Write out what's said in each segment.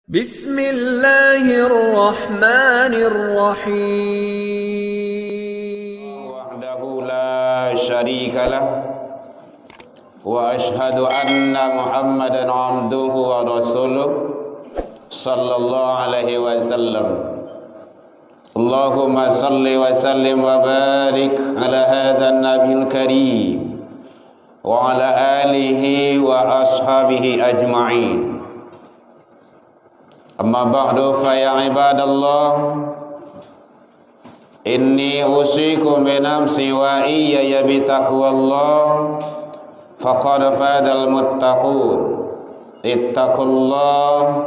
Bismillahirrahmanirrahim. Wahdahu la syarika lah wa ashhadu anna Muhammadan abduhu wa rasuluh sallallahu alaihi wasallam. Allahumma salli wa sallim wa barik ala hadzal nabiyil karim wa ala alihi wa ashabihi ajma'in. Amma ba'du fa ya ibadallah, inni usikum bi nafsi wa iyaya bi taqwallah faqad fadal muttaqun. Ittaqullah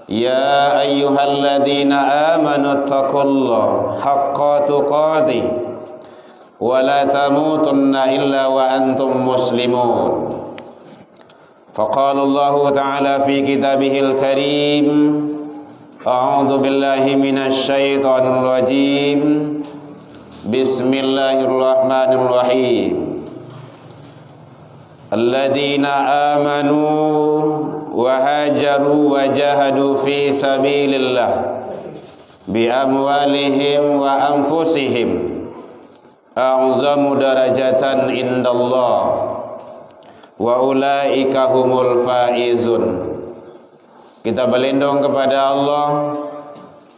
ya ayyuhalladzina amanu ittaqullah haqqa tuqatih wa la tamutunna illa wa antum muslimun. Faqala Allah Ta'ala fi kitabihil karim, a'udzu billahi minasy syaithanir rajim. Bismillahirrahmanirrahim. Alladzina amanu wa hajaru wa jahadu fi sabilillah bi amwalihim wa anfusihim a'zamu darajatan indallah wa ulaika humul faizun. Kita berlindung kepada Allah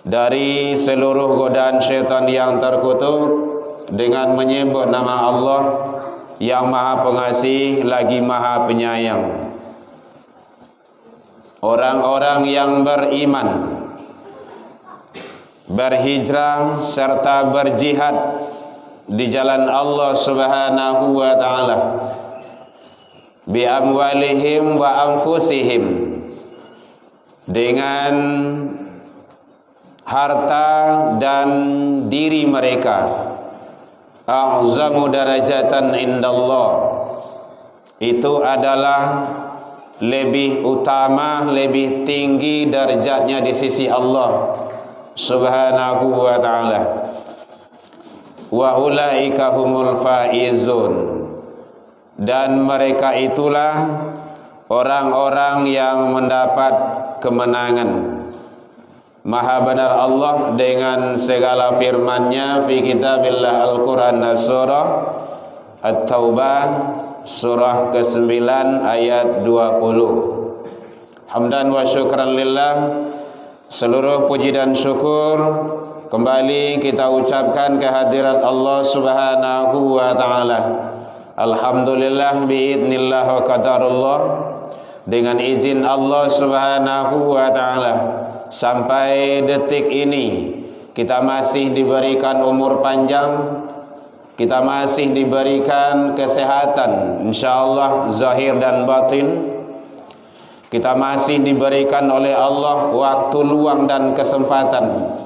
dari seluruh godaan syaitan yang terkutuk dengan menyebut nama Allah yang Maha Pengasih lagi Maha Penyayang. Orang-orang yang beriman, berhijrah serta berjihad di jalan Allah Subhanahu wa taala bi amwalihim wa anfusihim, dengan harta dan diri mereka, a'zamu darajatan indallah, itu adalah lebih utama, lebih tinggi derajatnya di sisi Allah Subhanahu wa ta'ala. Wa ulaika humul faizun, dan mereka itulah orang-orang yang mendapat kemenangan. Maha benar Allah dengan segala firman-Nya fi kitabillah Al-Quran, surah At-Taubah surah ke-9 ayat 20. Hamdan wa syukran lillah, seluruh puji dan syukur kembali kita ucapkan kehadirat Allah Subhanahu wa ta'ala. Alhamdulillah biidnillah wa qadarullah, dengan izin Allah Subhanahu wa ta'ala sampai detik ini kita masih diberikan umur panjang, kita masih diberikan kesehatan insyaallah zahir dan batin, kita masih diberikan oleh Allah waktu luang dan kesempatan,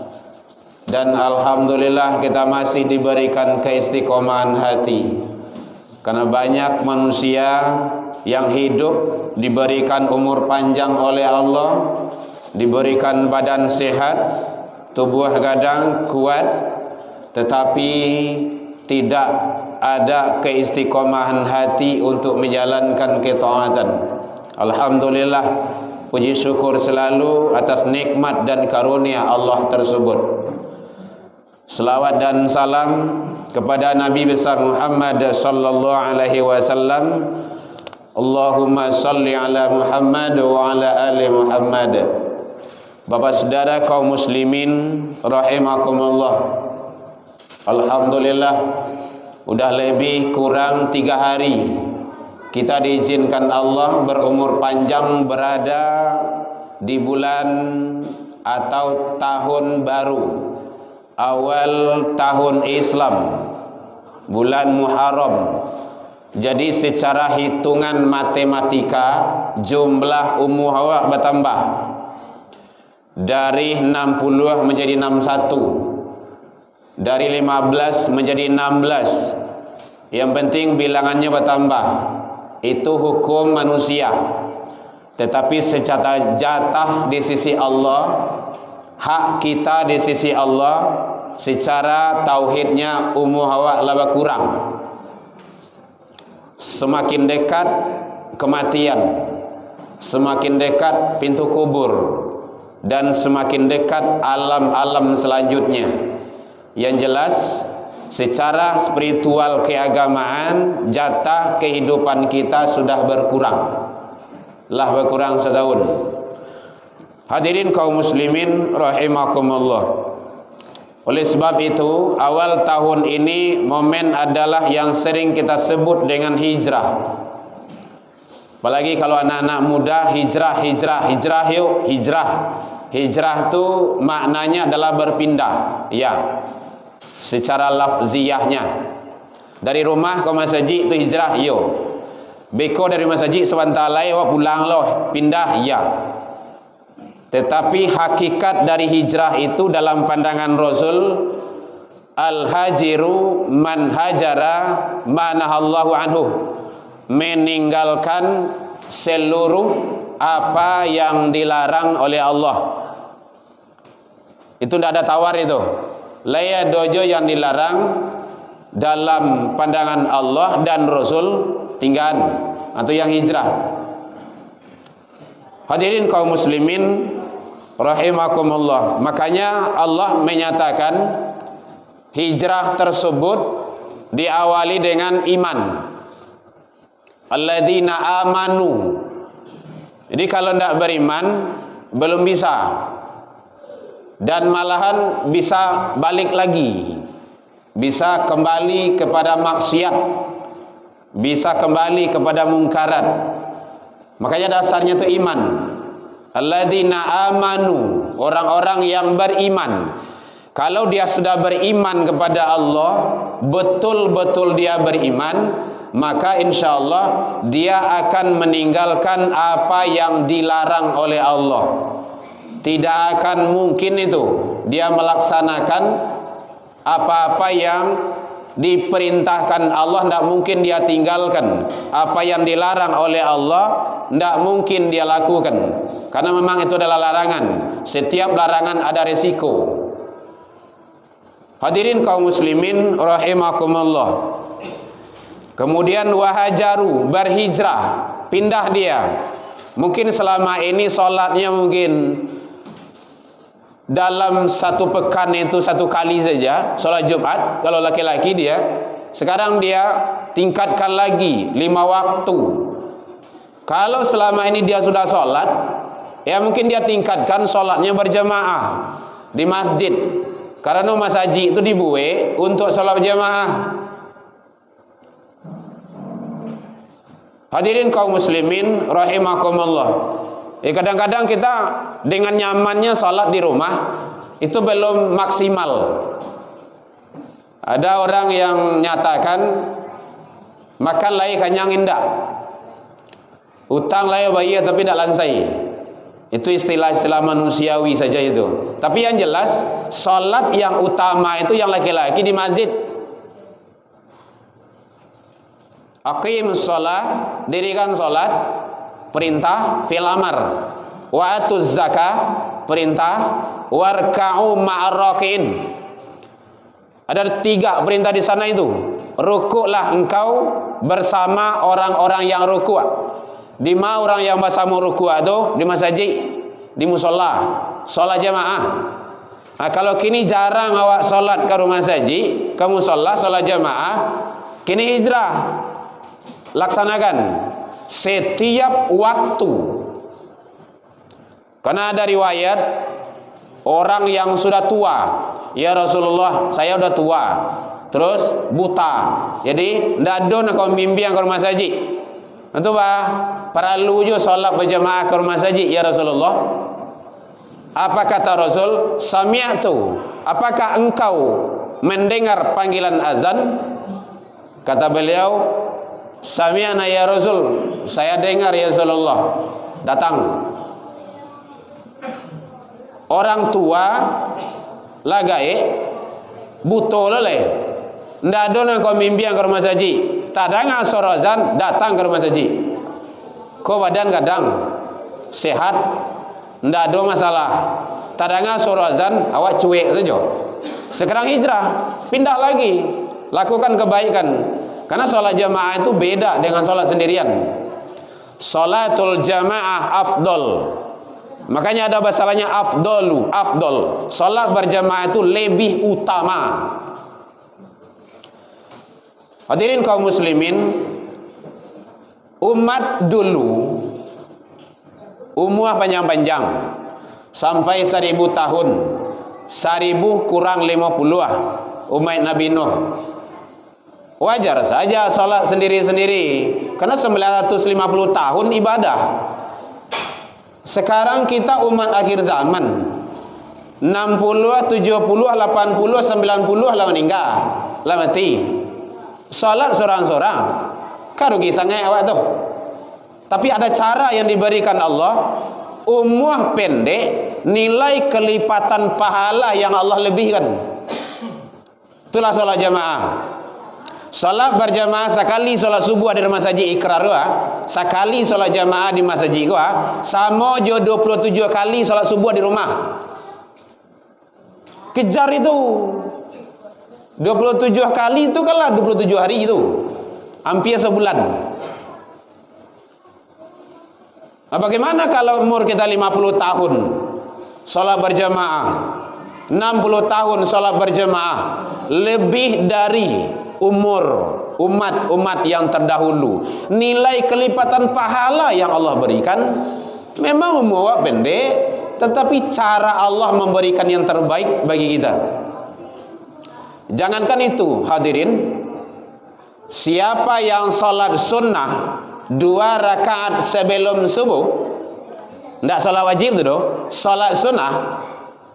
dan alhamdulillah kita masih diberikan keistiqomahan hati. Karena banyak manusia yang hidup diberikan umur panjang oleh Allah, diberikan badan sehat, tubuh gadang kuat, tetapi tidak ada keistiqomahan hati untuk menjalankan ketaatan. Alhamdulillah, puji syukur selalu atas nikmat dan karunia Allah tersebut. Selawat dan salam kepada Nabi besar Muhammad sallallahu alaihi wasallam. Allahumma salli ala Muhammad wa ala ali Muhammad. Bapak saudara kaum muslimin rahimakumullah, alhamdulillah udah lebih kurang 3 hari kita diizinkan Allah berumur panjang, berada di bulan atau tahun baru, awal tahun Islam, bulan Muharram. Jadi secara hitungan matematika jumlah umur awak bertambah dari 60 menjadi 61, dari 15 menjadi 16. Yang penting bilangannya bertambah. Itu hukum manusia. Tetapi secara jatah di sisi Allah, hak kita di sisi Allah, secara tauhidnya umur awak lebih kurang. Semakin dekat kematian, semakin dekat pintu kubur, dan semakin dekat alam-alam selanjutnya. Yang jelas secara spiritual keagamaan jatah kehidupan kita sudah berkurang. Lah berkurang setahun. Hadirin kaum muslimin rahimakumullah. Oleh sebab itu, awal tahun ini momen adalah yang sering kita sebut dengan hijrah. Apalagi kalau anak-anak muda, hijrah yuk, hijrah. Hijrah itu maknanya adalah berpindah, ya. Secara lafziyahnya. Dari rumah ke masjid itu hijrah, yo. Beko dari masjid sebentar lagi pulang loh, pindah, ya. Tetapi hakikat dari hijrah itu dalam pandangan Rasul, al-hajiru man hajara manahallahu anhu, meninggalkan seluruh apa yang dilarang oleh Allah. Itu tidak ada tawar itu. Laya dojo yang dilarang dalam pandangan Allah dan Rasul tinggal, atau yang hijrah. Hadirin kaum muslimin rahimakumullah. Makanya Allah menyatakan hijrah tersebut diawali dengan iman. Alladzina amanu. Jadi kalau tidak beriman belum bisa, dan malahan bisa balik lagi, bisa kembali kepada maksiat, bisa kembali kepada mungkarat. Makanya dasarnya itu iman. Alladzina amanu, orang-orang yang beriman. Kalau dia sudah beriman kepada Allah, betul-betul dia beriman, maka insya Allah dia akan meninggalkan apa yang dilarang oleh Allah. Tidak akan mungkin itu dia melaksanakan apa-apa yang diperintahkan Allah, tidak mungkin dia tinggalkan. Apa yang dilarang oleh Allah tidak mungkin dia lakukan, karena memang itu adalah larangan. Setiap larangan ada resiko. Hadirin kaum muslimin rahimakumullah. Kemudian wahajaru, berhijrah, pindah dia. Mungkin selama ini sholatnya mungkin dalam satu pekan itu satu kali saja, sholat Jumat kalau laki-laki dia. Sekarang dia tingkatkan lagi 5 waktu. Kalau selama ini dia sudah sholat, ya mungkin dia tingkatkan sholatnya berjamaah di masjid, karena masjid itu dibuat untuk sholat berjamaah. Hadirin kaum muslimin rahimakumullah. Kadang-kadang kita dengan nyamannya sholat di rumah itu belum maksimal. Ada orang yang nyatakan makan lai kanyang indah, utang lai bayi tapi tidak lansai. Itu istilah-istilah manusiawi saja itu. Tapi yang jelas sholat yang utama itu yang laki-laki di masjid. Aqim sholat, dirikan sholat, perintah fil amar. Wa atuz zakah, perintah. Warka'u ma'arrakin. Ada 3 perintah di sana itu. Rukuklah engkau bersama orang-orang yang rukuk. Di mana orang yang bersama rukuk itu? Di masjid, di musola, sholat jamaah. Nah, kalau kini jarang awak sholat ke rumah saji, ke musola, sholat jamaah, kini hijrah. Laksanakan setiap waktu. Karena ada riwayat orang yang sudah tua, ya Rasulullah, saya sudah tua, terus buta, jadi tidak ada nak mimpi yang ke rumah saji. Itu bah, perlu juga sholat berjamaah ke rumah saji, ya Rasulullah. Apa kata Rasul? Sami'tu, apakah engkau mendengar panggilan azan? Kata beliau, Sami'na ya Rasul, saya dengar ya Rasulullah. Datang orang tua lagai buto lele, ndak ada nak kau mimpi yang ke rumah saji, tak dengar suara azan, datang ke rumah saji. Kau badan kadang sehat, ndak ada masalah, tak dengar suara azan, awak cuek saja. Sekarang hijrah, pindah lagi, lakukan kebaikan. Karena sholat jamaah itu beda dengan sholat sendirian. Sholatul jamaah afdol. Makanya ada masalahnya afdol. Salat berjamaah itu lebih utama. Hadirin kaum muslimin, umat dulu umur panjang-panjang sampai 1000 tahun. 1000 kurang 50 umat Nabi Nuh. Wajar saja salat sendiri-sendiri, karena 950 tahun ibadah. Sekarang kita umat akhir zaman, 60, 70, 80, 90 lah meninggal, lah mati. Salat seorang-seorang, karugi sangat awak tu. Tapi ada cara yang diberikan Allah. Umur pendek, nilai kelipatan pahala yang Allah lebihkan. Itulah salat jamaah. Salat berjamaah sekali salat subuh di masjid Ikrar sekali salat jamaah di masjid sama jo 27 kali salat subuh di rumah. Kejar itu. 27 kali itu kalah 27 hari itu. Hampir sebulan. Nah, bagaimana kalau umur kita 50 tahun salat berjamaah, 60 tahun salat berjamaah, lebih dari umur umat-umat yang terdahulu. Nilai kelipatan pahala yang Allah berikan memang umur pendek, tetapi cara Allah memberikan yang terbaik bagi kita. Jangankan itu, hadirin, siapa yang salat sunnah 2 rakaat sebelum subuh, tidak salat wajib tu, salat sunnah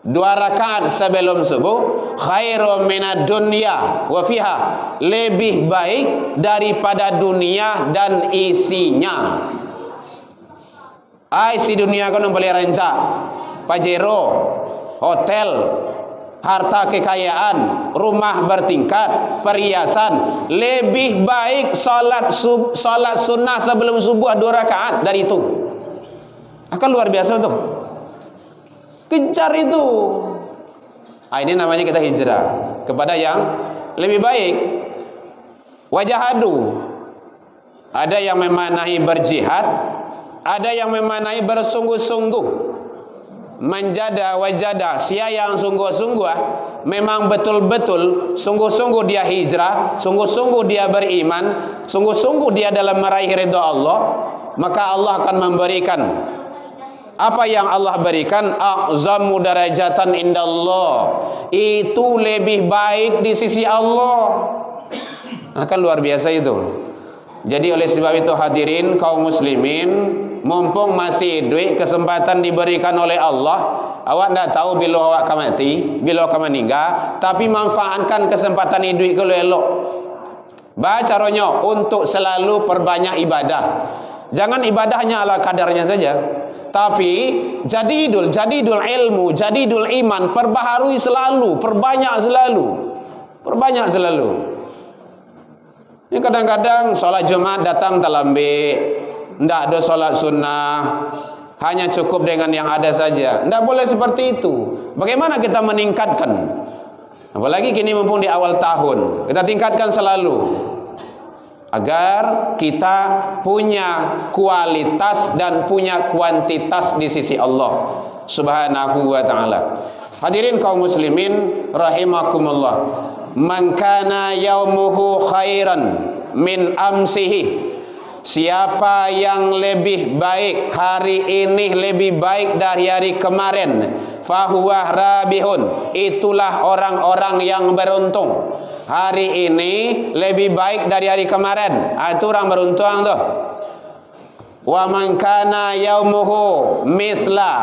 2 rakaat sebelum subuh, khairu minad dunya wa fiha, lebih baik daripada dunia dan isinya. Isi dunia kan boleh rancak, pajero, hotel, harta kekayaan, rumah bertingkat, perhiasan. Lebih baik salat sunnah sebelum subuh 2 rakaat dari itu. Akan luar biasa tuh. Kejar itu. Ini namanya kita hijrah kepada yang lebih baik. Wajahadu. Ada yang memanai berjihad, ada yang memanai bersungguh-sungguh. Menjada wajada, sia yang sungguh-sungguh memang betul-betul sungguh-sungguh dia hijrah, sungguh-sungguh dia beriman, sungguh-sungguh dia dalam meraih ridha Allah, maka Allah akan memberikan apa yang Allah berikan, a'zamu darajatan indallah, itu lebih baik di sisi Allah. Akan luar biasa itu. Jadi oleh sebab itu hadirin kaum muslimin, mumpung masih duit kesempatan diberikan oleh Allah, awak tidak tahu bila awak akan mati, bila akan meninggal, tapi manfaatkan kesempatan hidup kalau elok. Baca caranya untuk selalu perbanyak ibadah. Jangan ibadahnya ala kadarnya saja, tapi jadidul ilmu, jadidul iman, perbaharui selalu, perbanyak selalu. Ini kadang-kadang sholat Jumat datang terlambat, tidak ada sholat sunnah, hanya cukup dengan yang ada saja. Tidak boleh seperti itu. Bagaimana kita meningkatkan? Apalagi kini mumpung di awal tahun, kita tingkatkan selalu agar kita punya kualitas dan punya kuantitas di sisi Allah Subhanahu wa ta'ala. Hadirin kaum muslimin rahimakumullah. Man kana yaumuhu khairan min amsihi, siapa yang lebih baik hari ini lebih baik dari hari kemarin, fahuwa rabihun, itulah orang-orang yang beruntung. Hari ini lebih baik dari hari kemarin, itu orang beruntung tuh. Wa man kana yaumuhu misla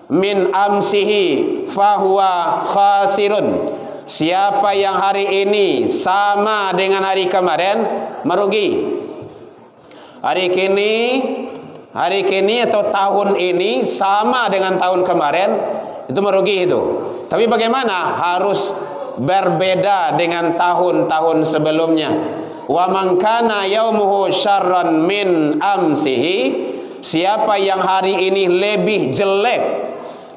min amsihi fahuwa khasirun, siapa yang hari ini sama dengan hari kemarin merugi. Hari kini atau tahun ini sama dengan tahun kemarin, itu merugi itu. Tapi bagaimana? Harus berbeda dengan tahun-tahun sebelumnya. Wa man kana yaumuhu syarran min amsihi, siapa yang hari ini lebih jelek,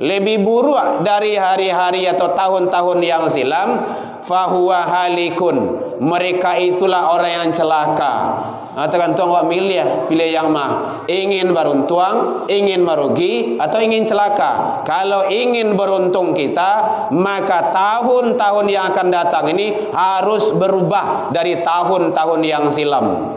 lebih buruk dari hari-hari atau tahun-tahun yang silam, fahuwa halikun, mereka itulah orang yang celaka. Tergantung awak pilih yang mah. Ingin beruntung, ingin merugi, atau ingin celaka. Kalau ingin beruntung kita, maka tahun-tahun yang akan datang ini harus berubah dari tahun-tahun yang silam.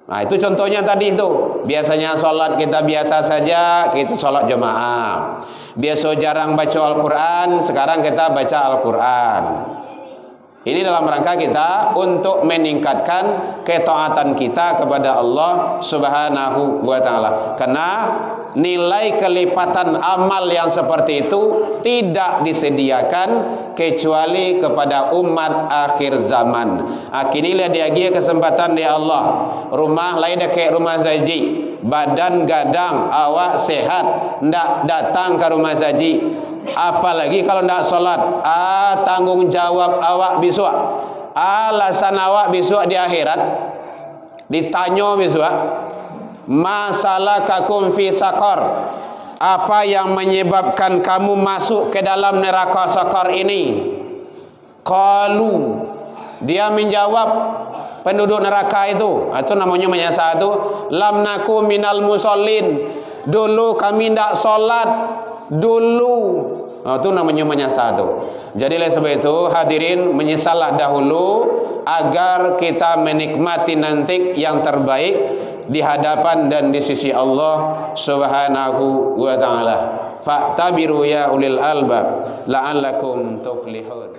Nah, itu contohnya tadi itu. Biasanya sholat kita biasa saja, kita sholat jemaah. Biasa jarang baca Al-Quran, sekarang kita baca Al-Quran. Ini dalam rangka kita untuk meningkatkan ketaatan kita kepada Allah Subhanahu wa ta'ala. Karena nilai kelipatan amal yang seperti itu tidak disediakan kecuali kepada umat akhir zaman. Akinilah dia kesempatan di Allah. Rumah lain dah kayak rumah saji, badan gadang, awak sehat, ndak datang ke rumah saji. Apalagi kalau ndak solat, tanggung jawab awak besok, alasan awak besok di akhirat ditanya besok, masalah kakum fi sakar, apa yang menyebabkan kamu masuk ke dalam neraka sakar ini? Qalu, dia menjawab, penduduk neraka itu namanya menyasar itu, lam naku minal musallin, dulu kami ndak solat dulu. Itu namanya menyesal tu. Jadi oleh sebab itu hadirin, menyesallah dahulu agar kita menikmati nanti yang terbaik di hadapan dan di sisi Allah Subhanahu wa ta'ala. Fa'tabiru ya ulil albab la'allakum tuflihun.